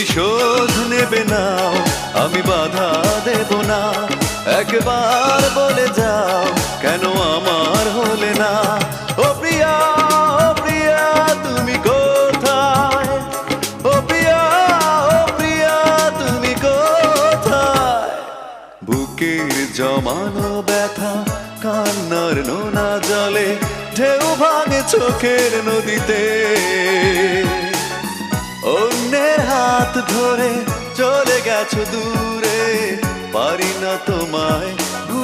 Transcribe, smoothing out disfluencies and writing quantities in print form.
প্রতিশোধ নেবে না, আমি বাধা দেব না। একবার বলে যাও কেন আমার হলে না। ও প্রিয়া, ও প্রিয়া তুমি কোথায়? ও প্রিয়া, ও প্রিয়া তুমি কোথায়? বুকের জমানো ব্যথা কান্নার নোনা জলে ঢেউ ভাঙে চোখের নদীতে। অন্যের হাত ধরে চলে গেছো দূরে, পারি না তোমায়